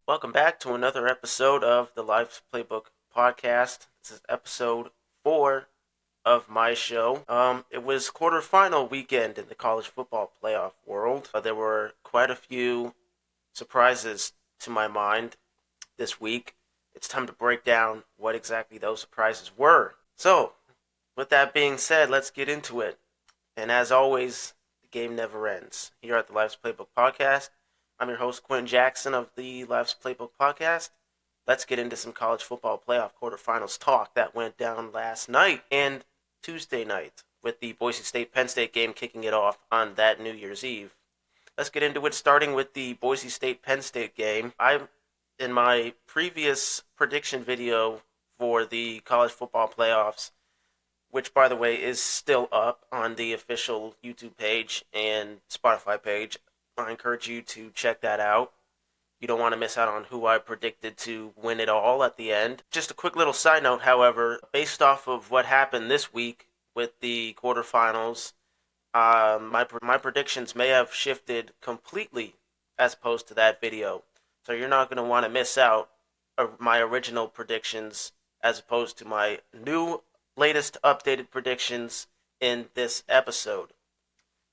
Welcome back to another episode of the Life's Playbook podcast. This is episode 4 of my show. It was quarterfinal weekend in the college football playoff world. There were quite a few surprises to my mind this week. It's time to break down what exactly those surprises were. So, with that being said, let's get into it. And as always, the game never ends. Here at the Life's Playbook podcast, I'm your host, Quentin Jackson of the Life's Playbook podcast. Let's get into some college football playoff quarterfinals talk that went down last night and Tuesday night, with the Boise State-Penn State game kicking it off on that New Year's Eve. Let's get into it, starting with the Boise State-Penn State game. In my previous prediction video for the college football playoffs, which, by the way, is still up on the official YouTube page and Spotify page. I encourage you to check that out. You don't want to miss out on who I predicted to win it all at the end. Just a quick little side note, however, based off of what happened this week with the quarterfinals, my predictions may have shifted completely as opposed to that video. So you're not going to want to miss out my original predictions as opposed to my new latest updated predictions in this episode.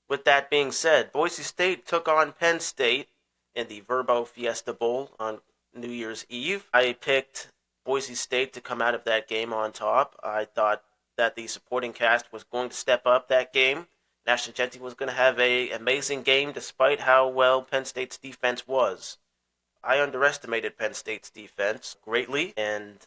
With that being said, Boise State took on Penn State in the Verbo Fiesta Bowl on New Year's Eve. I picked Boise State to come out of that game on top. I thought that the supporting cast was going to step up that game. Ashton Jeanty was going to have an amazing game despite how well Penn State's defense was. I underestimated Penn State's defense greatly, and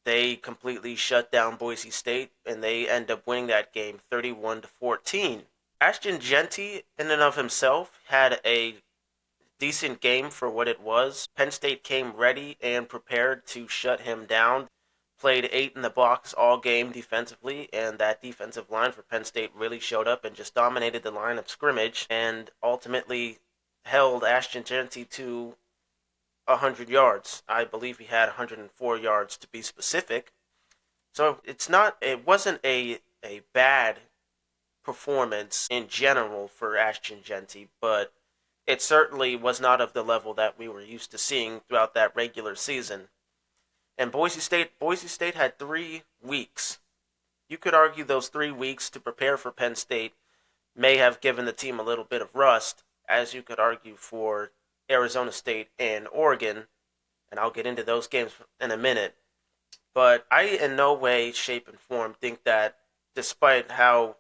they completely shut down Boise State, and they end up winning that game 31-14. Ashton Jeanty, in and of himself, had a decent game for what it was. Penn State came ready and prepared to shut him down. Played 8 in the box all game defensively, and that defensive line for Penn State really showed up and just dominated the line of scrimmage and ultimately held Ashton Jeanty to 100 yards. I believe he had 104 yards to be specific. So it wasn't a bad performance in general for Ashton Jeanty, but it certainly was not of the level that we were used to seeing throughout that regular season. And Boise State had 3 weeks. You could argue those 3 weeks to prepare for Penn State may have given the team a little bit of rust, as you could argue for Arizona State and Oregon, and I'll get into those games in a minute. But I in no way, shape, and form think that despite how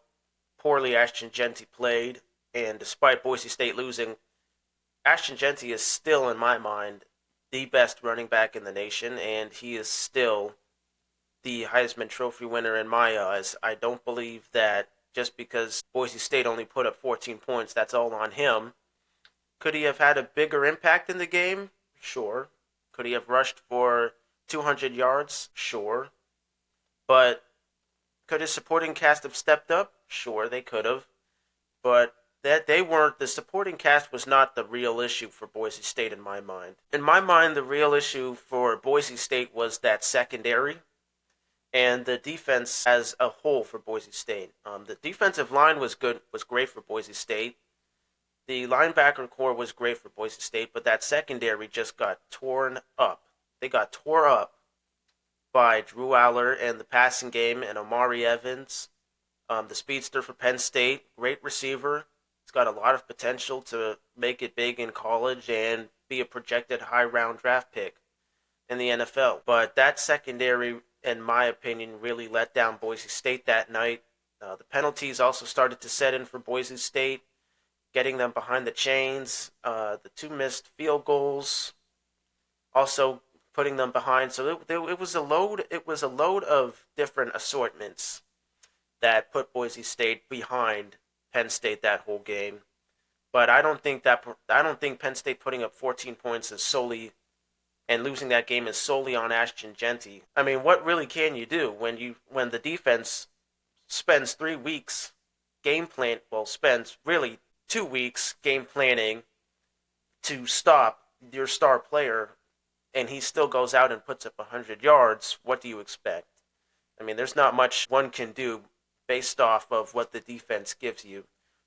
poorly Ashton Jeanty played, and despite Boise State losing, Ashton Jeanty is still, in my mind, the best running back in the nation, and he is still the Heisman Trophy winner in my eyes. I don't believe that just because Boise State only put up 14 points, that's all on him. Could he have had a bigger impact in the game? Sure. Could he have rushed for 200 yards? Sure. But could his supporting cast have stepped up? Sure, they could have. But the supporting cast was not the real issue for Boise State in my mind. In my mind, the real issue for Boise State was that secondary and the defense as a whole for Boise State. The defensive line was great for Boise State. The linebacker core was great for Boise State, but that secondary just got torn up. They got tore up by Drew Aller and the passing game and Amari Evans, the speedster for Penn State, great receiver. He's got a lot of potential to make it big in college and be a projected high-round draft pick in the NFL. But that secondary, in my opinion, really let down Boise State that night. The penalties also started to set in for Boise State, getting them behind the chains. The 2 missed field goals also putting them behind. So it was a load. It was a load of different assortments that put Boise State behind Penn State that whole game. But I don't think Penn State putting up 14 points is solely and losing that game is solely on Ashton Jeanty. I mean, what really can you do when the defense spends 3 weeks spends really 2 weeks game planning to stop your star player, and he still goes out and puts up 100 yards? What do you expect? I mean, there's not much one can do based off of what the defense gives you.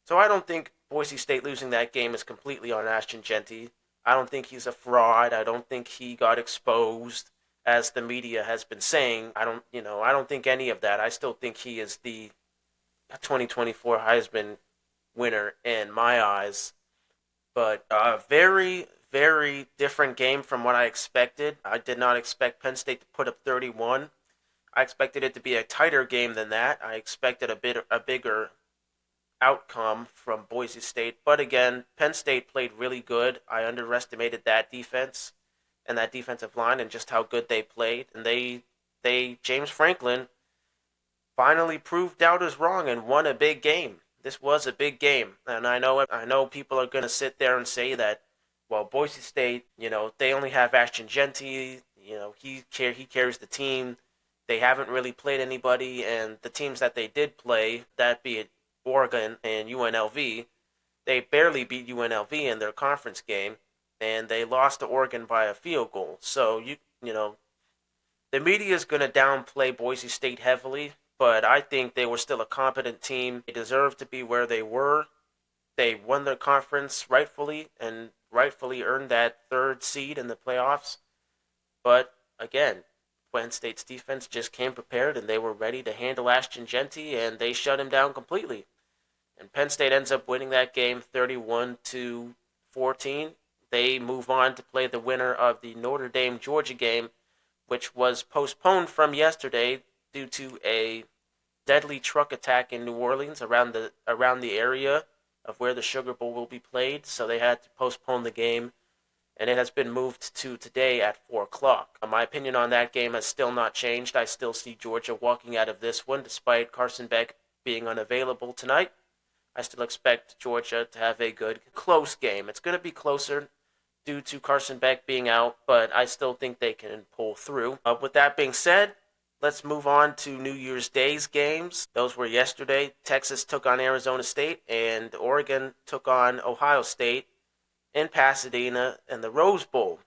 So I don't think Boise State losing that game is completely on Ashton Jeanty. I don't think he's a fraud. I don't think he got exposed, as the media has been saying. I don't think any of that. I still think he is the 2024 Heisman winner in my eyes. But very, very different game from what I expected. I did not expect Penn State to put up 31. I expected it to be a tighter game than that. I expected a bigger outcome from Boise State. But again, Penn State played really good. I underestimated that defense and that defensive line and just how good they played. And James Franklin finally proved doubters wrong and won a big game. This was a big game, and I know people are going to sit there and say that, well, Boise State, they only have Ashton Genty, he carries the team. They haven't really played anybody, and the teams that they did play, that be it Oregon and UNLV, they barely beat UNLV in their conference game, and they lost to Oregon by a field goal. So the media is going to downplay Boise State heavily, but I think they were still a competent team. They deserved to be where they were. They won their conference rightfully and rightfully earned that third seed in the playoffs. But again, Penn State's defense just came prepared and they were ready to handle Ashton Genty, and they shut him down completely. And Penn State ends up winning that game 31-14. They move on to play the winner of the Notre Dame-Georgia game, which was postponed from yesterday due to a deadly truck attack in New Orleans around the area of where the Sugar Bowl will be played. So they had to postpone the game, and it has been moved to today at 4 o'clock. My opinion on that game has still not changed. I still see Georgia walking out of this one, despite Carson Beck being unavailable tonight. I still expect Georgia to have a good, close game. It's going to be closer due to Carson Beck being out, but I still think they can pull through. With that being said, let's move on to New Year's Day's games. Those were yesterday. Texas took on Arizona State, and Oregon took on Ohio State in Pasadena in the Rose Bowl.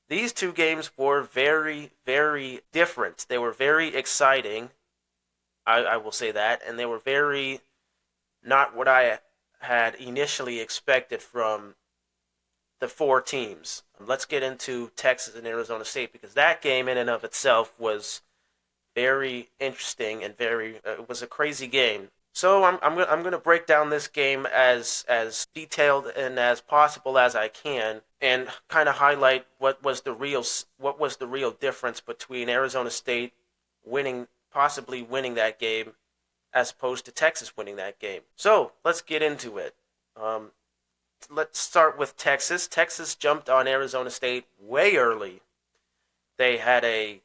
These two games were very, very different. They were very exciting, I will say that, and they were very not what I had initially expected from the four teams. Let's get into Texas and Arizona State, because that game in and of itself was very interesting and it was a crazy game. So I'm going to break down this game as detailed and as possible as I can, and kind of highlight what was the real difference between Arizona State possibly winning that game as opposed to Texas winning that game. So let's get into it. Let's start with Texas. Texas jumped on Arizona State way early. They had a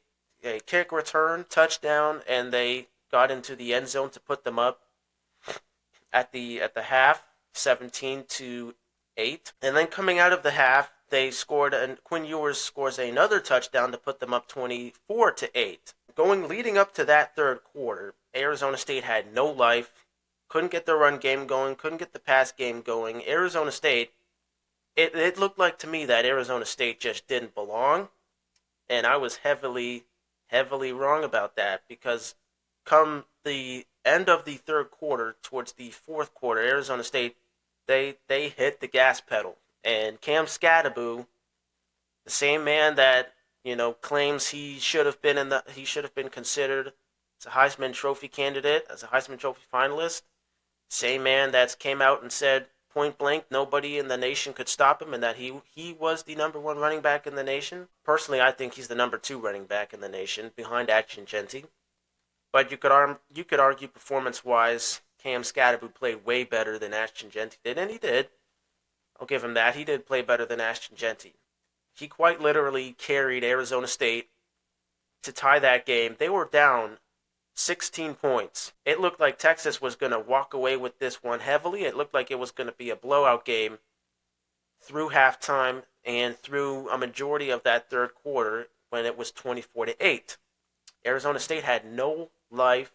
kick return, touchdown, and they got into the end zone to put them up at the half, 17-8. And then coming out of the half, they scored, and Quinn Ewers scores another touchdown to put them up 24-8. Leading up to that third quarter, Arizona State had no life, couldn't get the run game going, couldn't get the pass game going. Arizona State, it looked like to me that Arizona State just didn't belong, and I was heavily wrong about that, because come the end of the third quarter, towards the fourth quarter, Arizona State, they hit the gas pedal, and Cam Skattebo, the same man that claims he should have been considered as a Heisman Trophy candidate, as a Heisman Trophy finalist, same man that's came out and said point blank nobody in the nation could stop him, and that he was the number one running back in the nation. Personally, I think he's the number two running back in the nation, behind Ashton Genty. But you could argue performance-wise, Cam Skattebo played way better than Ashton Genty did, and he did. I'll give him that. He did play better than Ashton Genty. He quite literally carried Arizona State to tie that game. They were down 16 points. It looked like Texas was going to walk away with this one heavily. It looked like it was going to be a blowout game through halftime and through a majority of that third quarter, when it was 24-8. Arizona State had no life.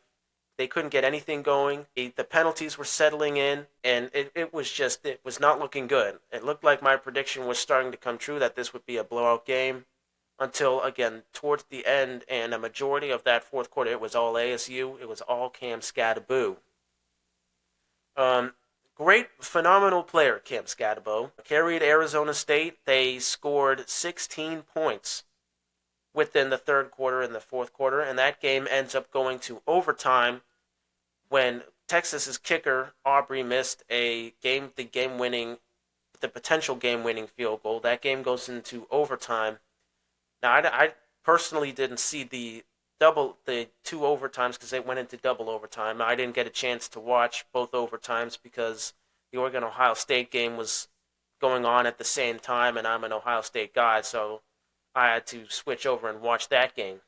They couldn't get anything going. The penalties were settling in, and it was not looking good. It looked like my prediction was starting to come true, that this would be a blowout game, until, again, towards the end and a majority of that fourth quarter, it was all ASU. It was all Cam Skattebo. phenomenal player, Cam Scatabo. Carried Arizona State. They scored 16 points within the third quarter and the fourth quarter, and that game ends up going to overtime when Texas's kicker Aubrey missed the potential game-winning field goal. That game goes into overtime. Now, I personally didn't see the two overtimes because they went into double overtime. I didn't get a chance to watch both overtimes because the Oregon-Ohio State game was going on at the same time, and I'm an Ohio State guy, so I had to switch over and watch that game.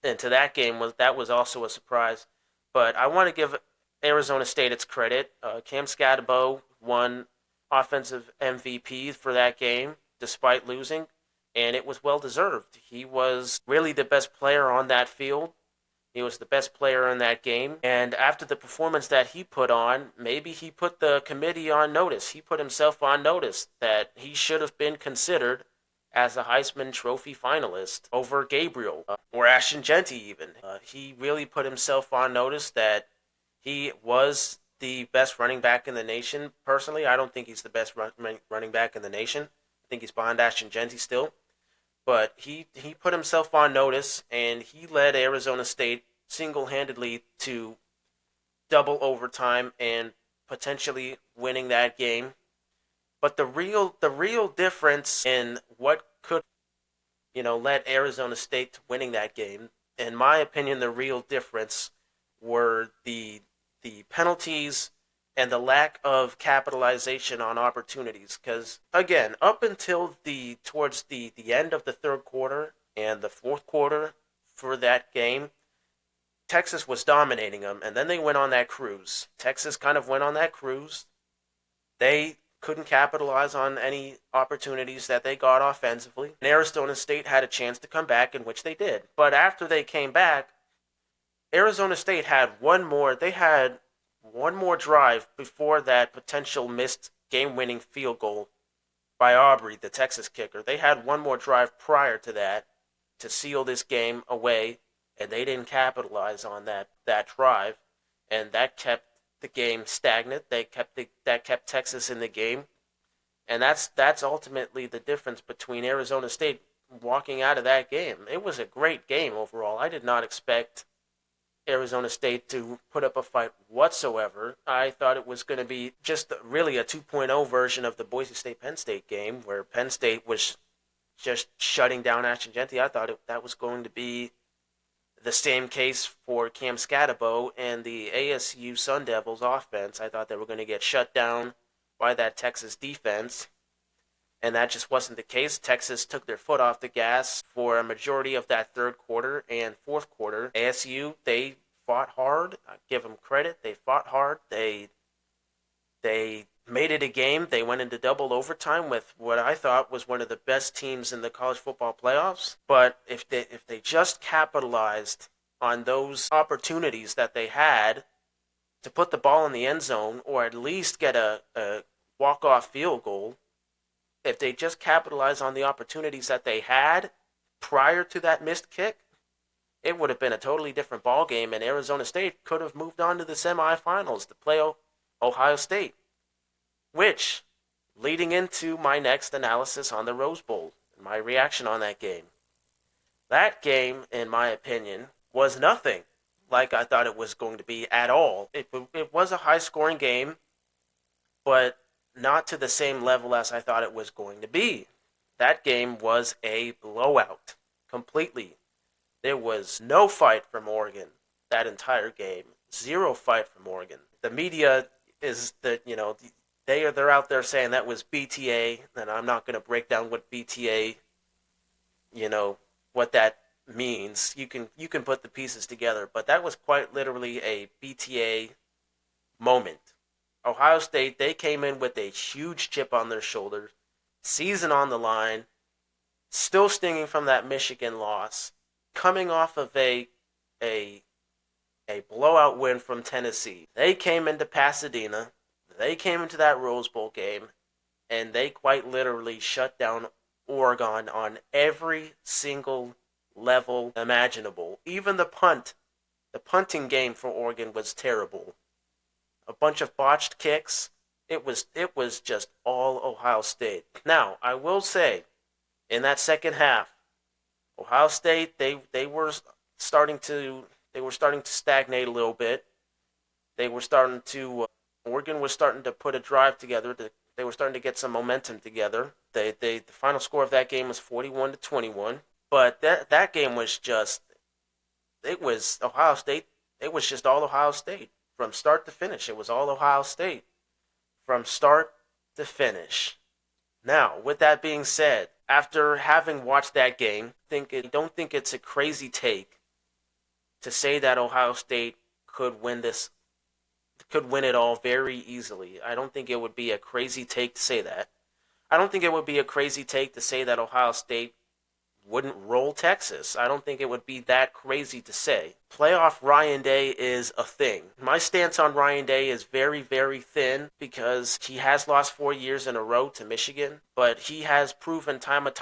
And to that game was also a surprise. But I want to give Arizona State its credit. Cam Scatabo won offensive MVP for that game despite losing, and it was well deserved. He was really the best player on that field. He was the best player in that game. And after the performance that he put on, maybe he put the committee on notice. He put himself on notice that he should have been considered as a Heisman Trophy finalist over Gabriel or Ashton Jeanty even. He really put himself on notice that he was the best running back in the nation. Personally, I don't think he's the best running back in the nation. I think he's behind Ashton Jeanty still. But he put himself on notice, and he led Arizona State single-handedly to double overtime and potentially winning that game. But the real difference in what could, led Arizona State to winning that game, in my opinion, the real difference were the penalties and the lack of capitalization on opportunities. Because, again, up until towards the end of the third quarter and the fourth quarter for that game, Texas was dominating them, and then they went on that cruise. Texas kind of went on that cruise. They couldn't capitalize on any opportunities that they got offensively. And Arizona State had a chance to come back, in which they did. But after they came back, Arizona State had one more drive before that potential missed game-winning field goal by Aubrey, the Texas kicker. They had one more drive prior to that to seal this game away, and they didn't capitalize on that drive, and that kept the game stagnant. That kept Texas in the game, and that's ultimately the difference between Arizona State walking out of that game. It was a great game overall. I did not expect Arizona State to put up a fight whatsoever. I thought it was going to be just really a 2.0 version of the Boise State-Penn State game, where Penn State was just shutting down Ashton Jeanty. I thought that was going to be the same case for Cam Scatabo and the ASU Sun Devils offense. I thought they were going to get shut down by that Texas defense, and that just wasn't the case. Texas took their foot off the gas for a majority of that third quarter and fourth quarter. ASU, they fought hard. I give them credit. They fought hard. They made it a game. They went into double overtime with what I thought was one of the best teams in the college football playoffs. But if they just capitalized on those opportunities that they had to put the ball in the end zone, or at least get a walk-off field goal, if they just capitalized on the opportunities that they had prior to that missed kick, it would have been a totally different ball game, and Arizona State could have moved on to the semifinals to play Ohio State. Which, leading into my next analysis on the Rose Bowl, my reaction on that game. That game, in my opinion, was nothing like I thought it was going to be at all. It was a high-scoring game, but not to the same level as I thought it was going to be. That game was a blowout, completely. There was no fight from Oregon that entire game. Zero fight from Oregon. The media is they're out there saying that was BTA, and I'm not going to break down what BTA, what that means. You can put the pieces together, but that was quite literally a BTA moment. Ohio State, they came in with a huge chip on their shoulder, season on the line, still stinging from that Michigan loss, coming off of a blowout win from Tennessee. They came into Pasadena, they came into that Rose Bowl game, and they quite literally shut down Oregon on every single level imaginable. Even the punting game for Oregon was terrible. A bunch of botched kicks, It was just all Ohio State. Now, I will say, in that second half, Ohio State they were starting to stagnate a little bit. They were starting to Oregon was starting to put a drive together. They were starting to get some momentum together. The final score of that game was 41-21. But that game was just it was Ohio State. It was just all Ohio State from start to finish. It was all Ohio State from start to finish. Now, with that being said, after having watched that game, I don't think it's a crazy take to say that Ohio State could win it all very easily. I don't think it would be a crazy take to say that. I don't think it would be a crazy take to say that Ohio State wouldn't roll Texas. I don't think it would be that crazy to say. Playoff Ryan Day is a thing. My stance on Ryan Day is very, very thin because he has lost 4 years in a row to Michigan, but he has proven time and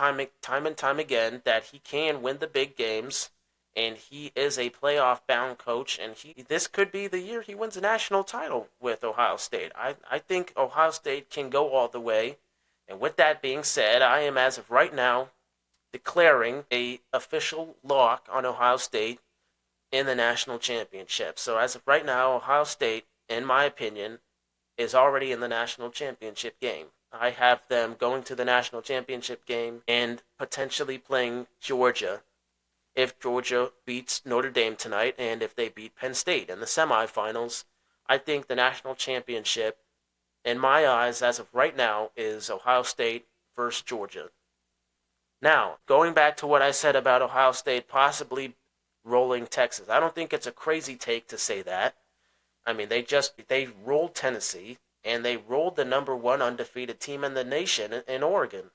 time again that he can win the big games, and he is a playoff-bound coach, and this could be the year he wins a national title with Ohio State. I think Ohio State can go all the way, and with that being said, I am, as of right now, declaring a official lock on Ohio State in the national championship. So as of right now, Ohio State, in my opinion, is already in the national championship game. I have them going to the national championship game and potentially playing Georgia if Georgia beats Notre Dame tonight and if they beat Penn State in the semifinals. I think the national championship, in my eyes, as of right now, is Ohio State versus Georgia. Now, going back to what I said about Ohio State possibly rolling Texas, I don't think it's a crazy take to say that. I mean, they rolled Tennessee and they rolled the number one undefeated team in the nation in Oregon.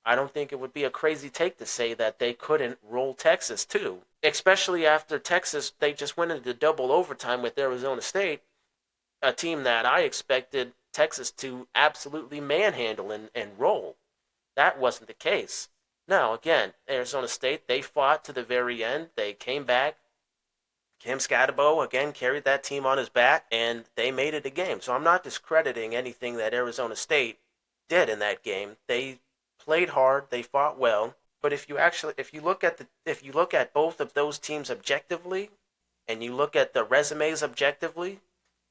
I don't think it would be a crazy take to say that they couldn't roll Texas too, especially after Texas they just went into double overtime with Arizona State, a team that I expected Texas to absolutely manhandle and roll. That wasn't the case. Now, again, Arizona State, they fought to the very end. They came back. Kim Scatabo, again, carried that team on his back, and they made it a game. So I'm not discrediting anything that Arizona State did in that game. They played hard. They fought well. But if you look at both of those teams objectively, and you look at the resumes objectively,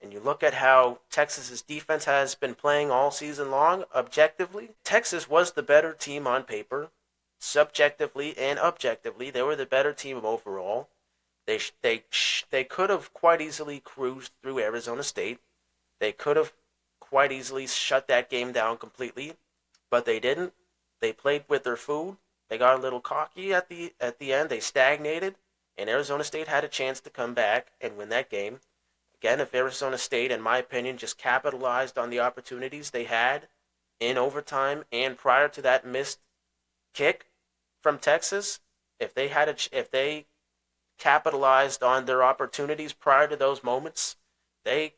and you look at how Texas's defense has been playing all season long objectively, Texas was the better team on paper. Subjectively and objectively, they were the better team overall. They could have quite easily cruised through Arizona State. They could have quite easily shut that game down completely, but they didn't. They played with their food. They got a little cocky at the end. They stagnated, and Arizona State had a chance to come back and win that game. Again, if Arizona State, in my opinion, just capitalized on the opportunities they had in overtime and prior to that missed kick from Texas, if they capitalized on their opportunities prior to those moments, they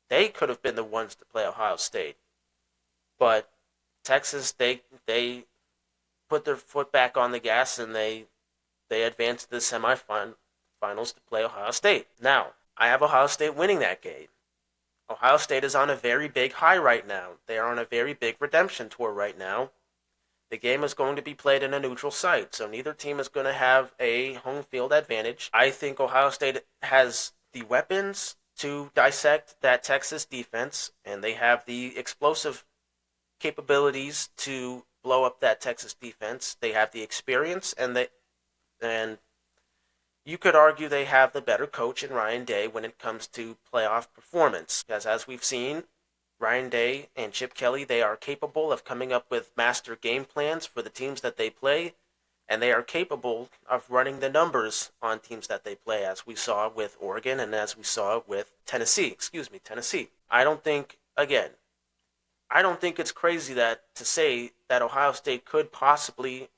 could have been the ones to play Ohio State. But Texas, they put their foot back on the gas and they advanced to the semifinals to play Ohio State. Now, I have Ohio State winning that game. Ohio State is on a very big high right now. They are on a very big redemption tour right now. The game is going to be played in a neutral site, so neither team is going to have a home field advantage. I think Ohio State has the weapons to dissect that Texas defense, and they have the explosive capabilities to blow up that Texas defense. They have the experience, and you could argue they have the better coach in Ryan Day when it comes to playoff performance, because as we've seen, Ryan Day and Chip Kelly, they are capable of coming up with master game plans for the teams that they play, and they are capable of running the numbers on teams that they play, as we saw with Oregon and as we saw with Tennessee. I don't think it's crazy to say that Ohio State could possibly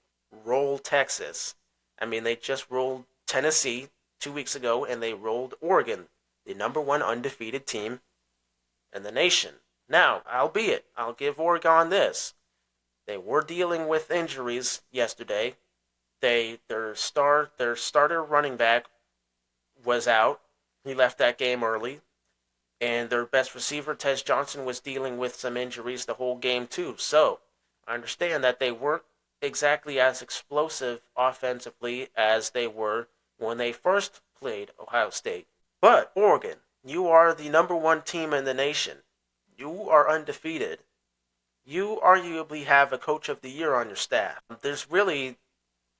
roll Texas. I mean, they just rolled Tennessee 2 weeks ago, and they rolled Oregon, the number one undefeated team in the nation. Now, I'll give Oregon this. They were dealing with injuries yesterday. Their starter running back was out. He left that game early. And their best receiver, Tez Johnson, was dealing with some injuries the whole game too. So I understand that they weren't exactly as explosive offensively as they were when they first played Ohio State. But Oregon, you are the number one team in the nation. You are undefeated. You arguably have a coach of the year on your staff. There's really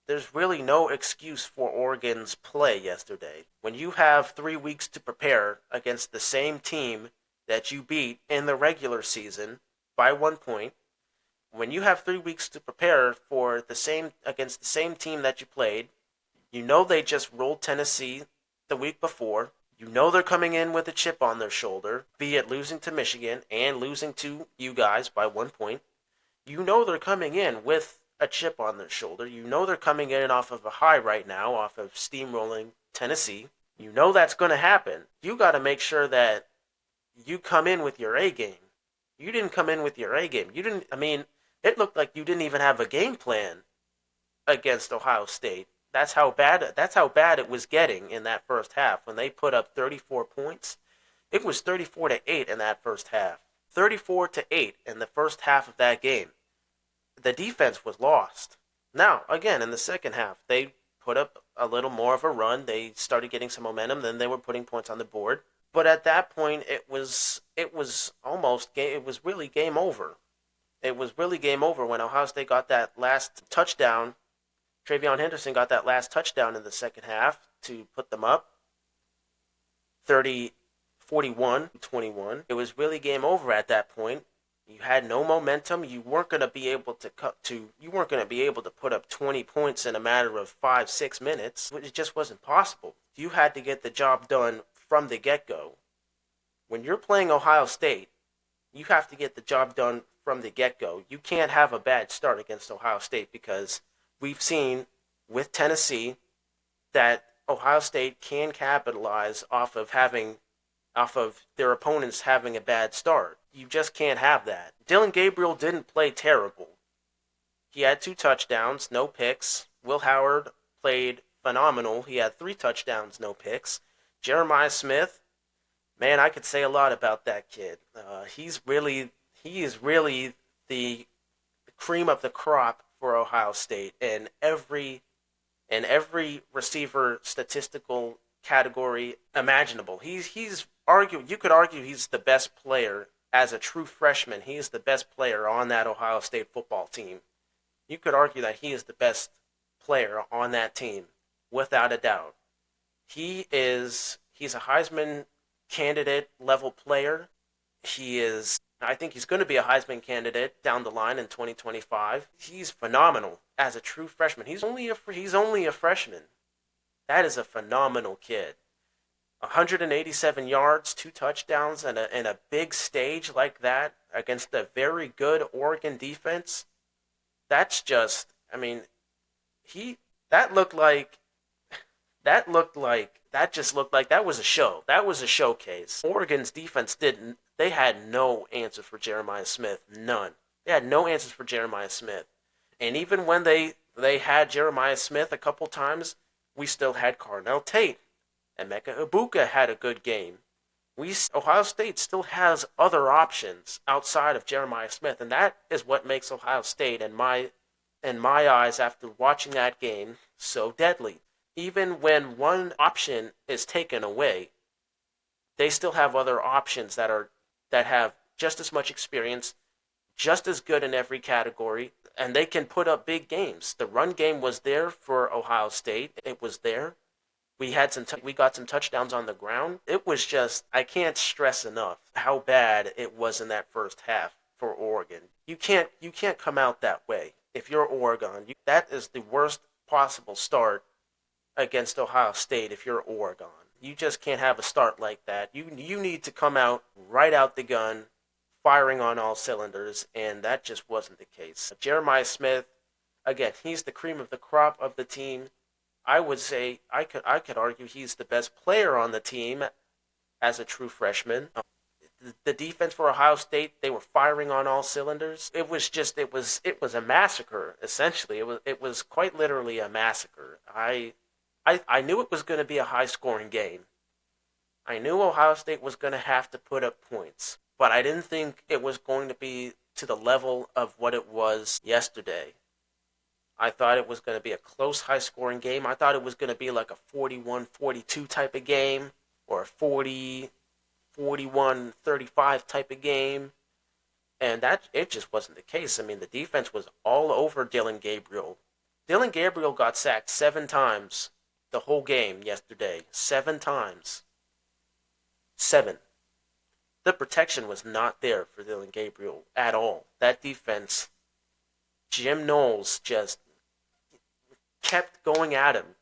no excuse for Oregon's play yesterday. When you have 3 weeks to prepare against the same team that you beat in the regular season by 1 point, when you have 3 weeks to prepare for against the same team that you played, you know they just rolled Tennessee the week before. You know they're coming in with a chip on their shoulder, be it losing to Michigan and losing to you guys by 1 point. You know they're coming in with a chip on their shoulder. You know they're coming in off of a high right now, off of steamrolling Tennessee. You know that's going to happen. You got to make sure that you come in with your A game. You didn't come in with your A game. It looked like you didn't even have a game plan against Ohio State. That's how bad it was getting in that first half. When they put up 34 points, it was 34-8 in that first half. 34-8 in the first half of that game. The defense was lost. Now, again, in the second half, they put up a little more of a run. They started getting some momentum. Then they were putting points on the board. But at that point, it was really game over. It was really game over when Ohio State got that last touchdown. Travion Henderson got that last touchdown in the second half to put them up 41-21. It was really game over at that point. You had no momentum. You weren't going to be able to put up 20 points in a matter of 5-6 minutes. It just wasn't possible. You had to get the job done from the get-go. When you're playing Ohio State, you have to get the job done from the get-go. You can't have a bad start against Ohio State because we've seen with Tennessee that Ohio State can capitalize off of their opponents having a bad start. You just can't have that. Dillon Gabriel didn't play terrible. He had 2 touchdowns, no picks. Will Howard played phenomenal. He had 3 touchdowns, no picks. Jeremiah Smith, man, I could say a lot about that kid. He is really the cream of the crop for Ohio State in every receiver statistical category imaginable. You could argue he's the best player as a true freshman. He is the best player on that Ohio State football team. You could argue that he is the best player on that team without a doubt. He's a Heisman candidate level player. I think he's going to be a Heisman candidate down the line in 2025. He's phenomenal as a true freshman. He's only a freshman. That is a phenomenal kid. 187 yards, 2 touchdowns, and a big stage like that against a very good Oregon defense. That was a show. That was a showcase. Oregon's defense they had no answer for Jeremiah Smith. None. They had no answers for Jeremiah Smith. And even when they had Jeremiah Smith a couple times, we still had Carnell Tate. Emeka Ibuka had a good game. Ohio State still has other options outside of Jeremiah Smith, and that is what makes Ohio State, in my eyes, after watching that game, so deadly. Even when one option is taken away, they still have other options that have just as much experience, just as good in every category, and they can put up big games. The run game was there for Ohio State. It was there. We got some touchdowns on the ground. It was just, I can't stress enough how bad it was in that first half for Oregon. You can't come out that way. If you're Oregon, that is the worst possible start against Ohio State if you're Oregon. You just can't have a start like that. You need to come out right out the gun, firing on all cylinders, and that just wasn't the case. Jeremiah Smith, again, he's the cream of the crop of the team. I would say I could argue he's the best player on the team as a true freshman. The defense for Ohio State, they were firing on all cylinders. It was a massacre, essentially. It was quite literally a massacre. I knew it was going to be a high-scoring game. I knew Ohio State was going to have to put up points, but I didn't think it was going to be to the level of what it was yesterday. I thought it was going to be a close, high-scoring game. I thought it was going to be like a 41-42 type of game or a 41-35 type of game. And that it just wasn't the case. I mean, the defense was all over Dillon Gabriel. Dillon Gabriel got sacked 7 times the whole game yesterday. 7 times. 7. The protection was not there for Dillon Gabriel at all. That defense, Jim Knowles just kept going at him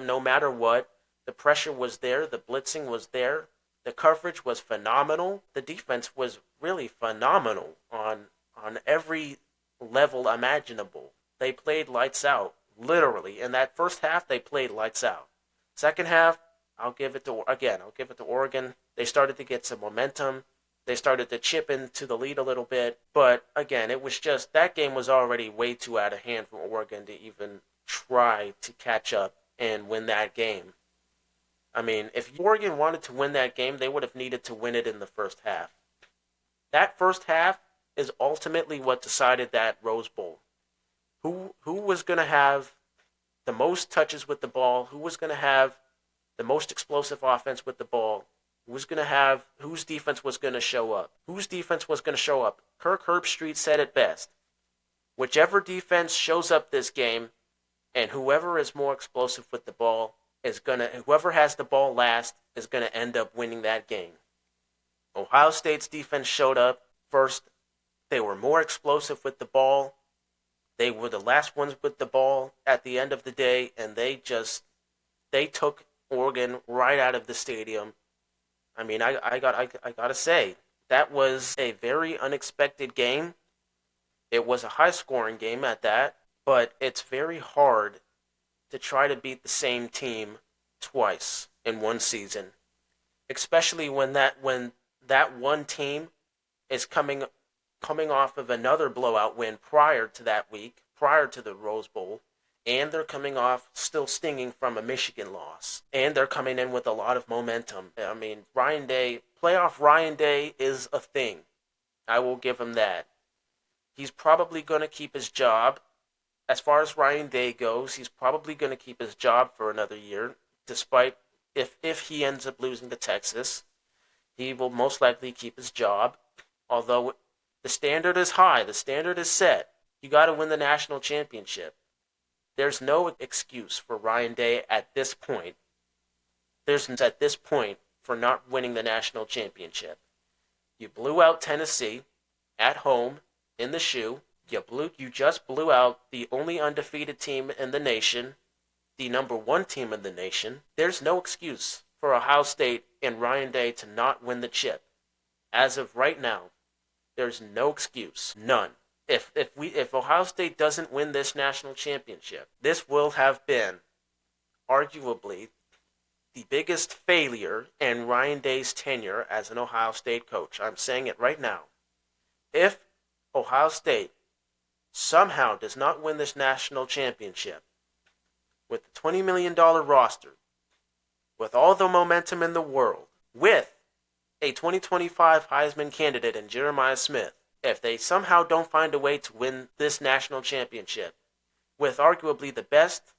no matter what. The pressure was there, the blitzing was there, the coverage was phenomenal. The defense was really phenomenal on every level imaginable. They played lights out, literally. In that first half, they played lights out. Second half, I'll give it to Oregon. They started to get some momentum. They started to chip into the lead a little bit. But again, it was just that game was already way too out of hand for Oregon to even try to catch up and win that game. I mean, if Oregon wanted to win that game, they would have needed to win it in the first half. That first half is ultimately what decided that Rose Bowl. Who was going to have the most touches with the ball? Who was going to have the most explosive offense with the ball? Whose defense was going to show up? Whose defense was going to show up? Kirk Herbstreit said it best. Whichever defense shows up this game, and whoever is more explosive with the ball whoever has the ball last is going to end up winning that game. Ohio State's defense showed up first. They were more explosive with the ball. They were the last ones with the ball at the end of the day, and they took Oregon right out of the stadium. I mean, I gotta say, that was a very unexpected game. It was a high-scoring game at that, but it's very hard to try to beat the same team twice in one season, especially when that one team is coming off of another blowout win prior to that week, prior to the Rose Bowl, and they're coming off still stinging from a Michigan loss, and they're coming in with a lot of momentum. I mean, playoff Ryan Day is a thing. I will give him that. He's probably going to keep his job. As far as Ryan Day goes, he's probably going to keep his job for another year, despite if he ends up losing to Texas. He will most likely keep his job, although the standard is high, the standard is set. You got to win the national championship. There's no excuse for Ryan Day at this point. For not winning the national championship. You blew out Tennessee at home in the shoe. You just blew out the only undefeated team in the nation, the number 1 team in the nation. There's no excuse for Ohio State and Ryan Day to not win the chip. As of right now, there's no excuse. None. If Ohio State doesn't win this national championship, this will have been arguably the biggest failure in Ryan Day's tenure as an Ohio State coach. I'm saying it right now. If Ohio State somehow does not win this national championship with the $20 million roster, with all the momentum in the world, with a 2025 Heisman candidate in Jeremiah Smith, if they somehow don't find a way to win this national championship with arguably the best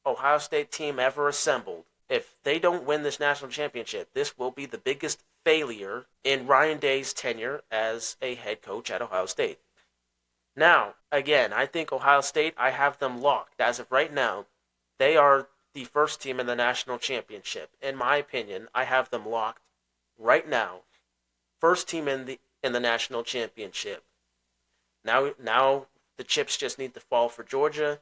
Ohio State team ever assembled, if they don't win this national championship, this will be the biggest failure in Ryan Day's tenure as a head coach at Ohio State. Now, again, I think Ohio State, I have them locked. As of right now, they are the first team in the national championship. In my opinion, I have them locked right now. First team in the national championship. Now the chips just need to fall for Georgia.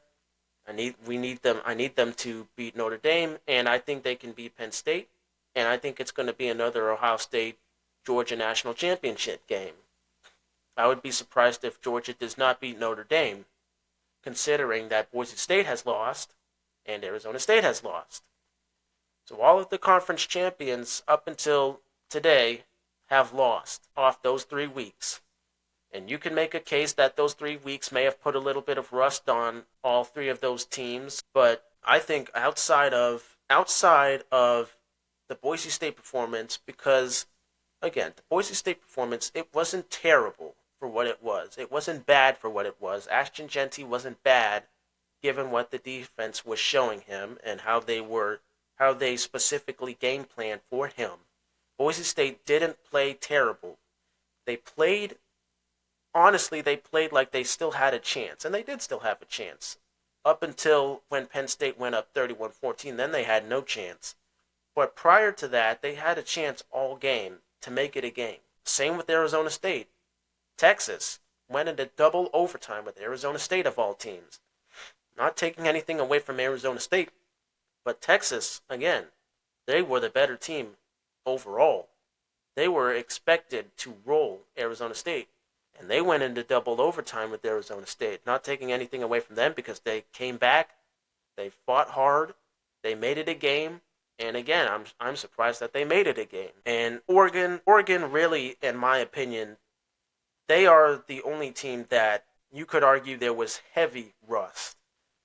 I need them to beat Notre Dame, and I think they can beat Penn State, and I think it's going to be another Ohio State Georgia national championship game. I would be surprised if Georgia does not beat Notre Dame, considering that Boise State has lost and Arizona State has lost. So all of the conference champions up until today have lost off those 3 weeks. And you can make a case that those 3 weeks may have put a little bit of rust on all 3 of those teams, but I think outside of the Boise State performance because, again, the Boise State performance, it wasn't terrible for what it was. It wasn't bad for what it was. Ashton Jeanty wasn't bad given what the defense was showing him and how they specifically game planned for him. Boise State didn't play terrible. They played honestly, they played like they still had a chance, and they did still have a chance. Up until when Penn State went up 31-14, then they had no chance. But prior to that, they had a chance all game to make it a game. Same with Arizona State. Texas went into double overtime with Arizona State of all teams. Not taking anything away from Arizona State, but Texas, again, they were the better team overall. They were expected to roll Arizona State, and they went into double overtime with Arizona State. Not taking anything away from them because they came back, they fought hard, they made it a game, and again, I'm surprised that they made it a game. And Oregon really, in my opinion, they are the only team that you could argue there was heavy rust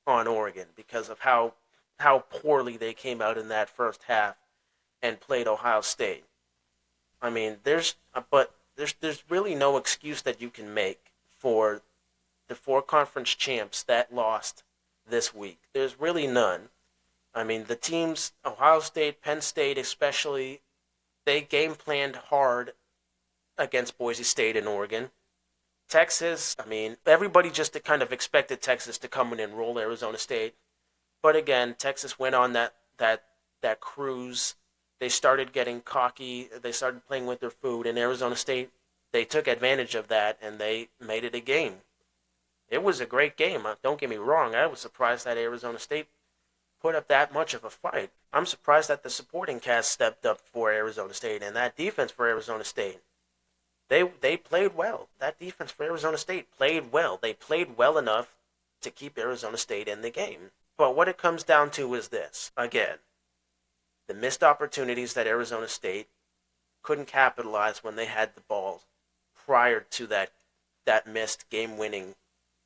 on Oregon because of how poorly they came out in that first half and played Ohio State. I mean, there's really no excuse that you can make for the four conference champs that lost this week. There's really none. I mean, the teams, Ohio State, Penn State especially, they game planned hard against Boise State and Oregon. Texas, I mean, everybody just kind of expected Texas to come in and roll Arizona State. But again, Texas went on that cruise. They started getting cocky. They started playing with their food. And Arizona State, they took advantage of that, and they made it a game. It was a great game. Don't get me wrong. I was surprised that Arizona State put up that much of a fight. I'm surprised that the supporting cast stepped up for Arizona State, and that defense for Arizona State, they played well. That defense for Arizona State played well. They played well enough to keep Arizona State in the game. But what it comes down to is this. Again, the missed opportunities that Arizona State couldn't capitalize when they had the ball prior to that missed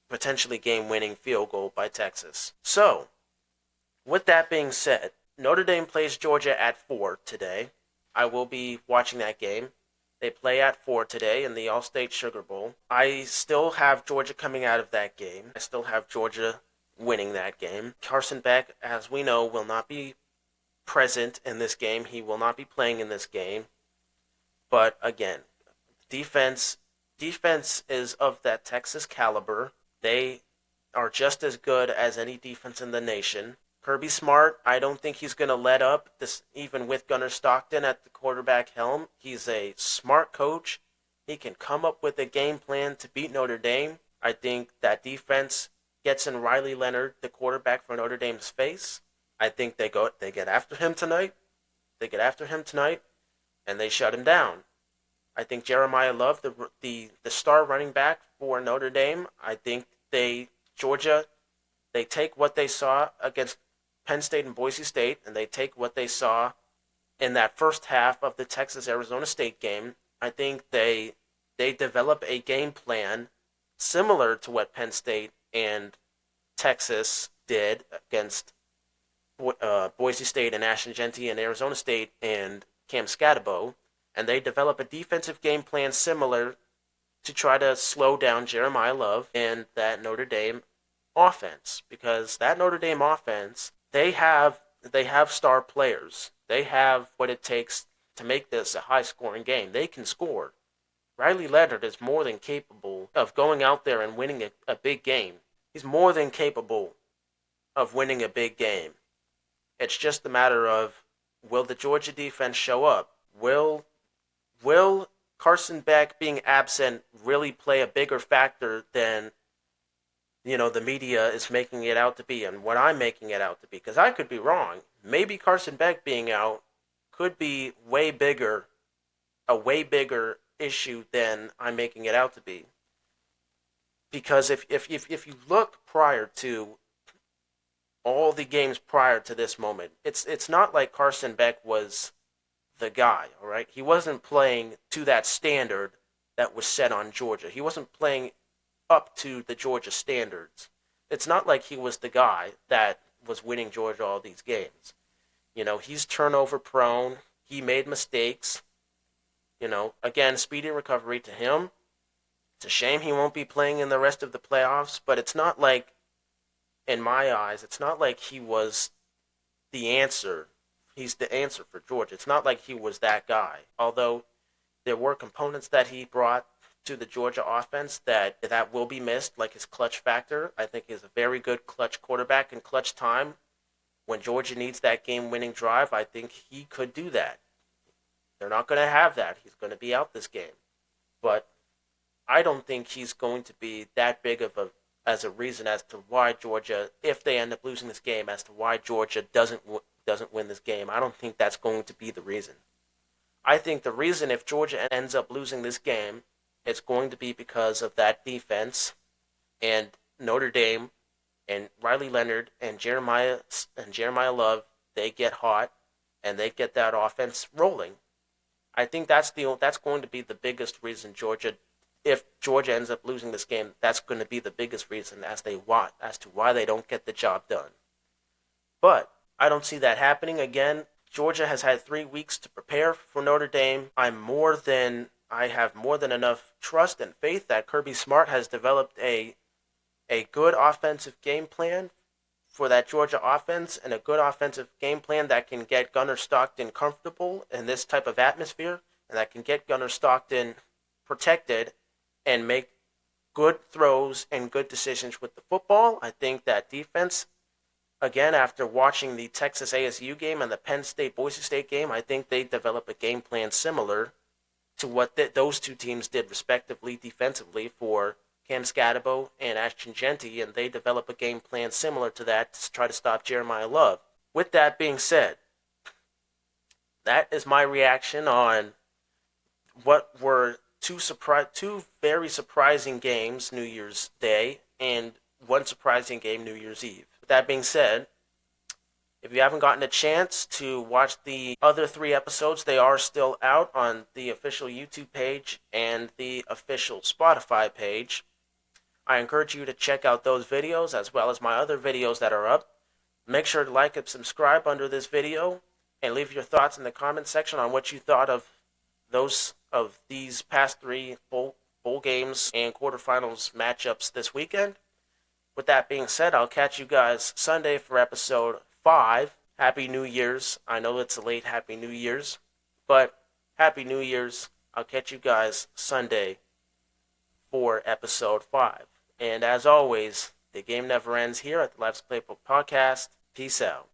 potentially game-winning field goal by Texas. So, with that being said, Notre Dame plays Georgia at 4 today. I will be watching that game. They play at 4 today in the All-State Sugar Bowl. I still have Georgia coming out of that game. I still have Georgia winning that game. Carson Beck, as we know, will not be present in this game. He will not be playing in this game. But again, defense is of that Texas caliber. They are just as good as any defense in the nation. Kirby Smart, I don't think he's going to let up, this even with Gunnar Stockton at the quarterback helm. He's a smart coach. He can come up with a game plan to beat Notre Dame. I think that defense gets in Riley Leonard, the quarterback for Notre Dame's face. I think they get after him tonight. They get after him tonight, and they shut him down. I think Jeremiah Love, the star running back for Notre Dame, I think Georgia, they take what they saw against Penn State and Boise State, and they take what they saw in that first half of the Texas-Arizona State game. I think they develop a game plan similar to what Penn State and Texas did against Boise State and Ashton Jeanty and Arizona State and Cam Scatabo, and they develop a defensive game plan similar to try to slow down Jeremiah Love and that Notre Dame offense, because that Notre Dame offense, they have star players. They have what it takes to make this a high-scoring game. They can score. Riley Leonard is more than capable of going out there and winning a big game. He's more than capable of winning a big game. It's just a matter of, will the Georgia defense show up? Will Carson Beck being absent really play a bigger factor than the media is making it out to be and what I'm making it out to be? Because I could be wrong. Maybe Carson Beck being out could be a way bigger issue than I'm making it out to be. Because if you look prior to all the games prior to this moment, it's not like Carson Beck was the guy, all right? He wasn't playing to that standard that was set on Georgia. He wasn't playing up to the Georgia standards. It's not like he was the guy that was winning Georgia all these games. He's turnover prone. He made mistakes. Again, speedy recovery to him. It's a shame he won't be playing in the rest of the playoffs, but it's not like, in my eyes, it's not like he was the answer. He's the answer for Georgia. It's not like he was that guy. Although there were components that he brought to the Georgia offense that will be missed, like his clutch factor. I think he's a very good clutch quarterback in clutch time. When Georgia needs that game-winning drive, I think he could do that. They're not going to have that. He's going to be out this game. But I don't think he's going to be that big of a reason as to why Georgia, if they end up losing this game, as to why Georgia doesn't win this game. I don't think that's going to be the reason. I think the reason if Georgia ends up losing this game, it's going to be because of that defense and Notre Dame and Riley Leonard and Jeremiah Love. They get hot and they get that offense rolling. I think that's going to be the biggest reason if Georgia ends up losing this game, that's going to be the biggest reason as to why they don't get the job done. But I don't see that happening again. Georgia has had 3 weeks to prepare for Notre Dame. I have more than enough trust and faith that Kirby Smart has developed a good offensive game plan for that Georgia offense, and a good offensive game plan that can get Gunnar Stockton comfortable in this type of atmosphere, and that can get Gunnar Stockton protected and make good throws and good decisions with the football. I think that defense, again, after watching the Texas ASU game and the Penn State-Boise State game, I think they develop a game plan similar to what those two teams did respectively defensively for Cam Scatabo and Ashton Genty, and they develop a game plan similar to that to try to stop Jeremiah Love. With that being said, that is my reaction on what were two very surprising games New Year's Day and one surprising game New Year's Eve. With that being said, if you haven't gotten a chance to watch the other 3 episodes, they are still out on the official YouTube page and the official Spotify page. I encourage you to check out those videos as well as my other videos that are up. Make sure to like and subscribe under this video and leave your thoughts in the comment section on what you thought of these past 3 bowl games and quarterfinals matchups this weekend. With that being said, I'll catch you guys Sunday for episode 5. Happy New Year's. I know it's a late Happy New Year's, but Happy New Year's. I'll catch you guys Sunday for episode 5. And as always, the game never ends here at the Life's Playbook podcast. Peace out.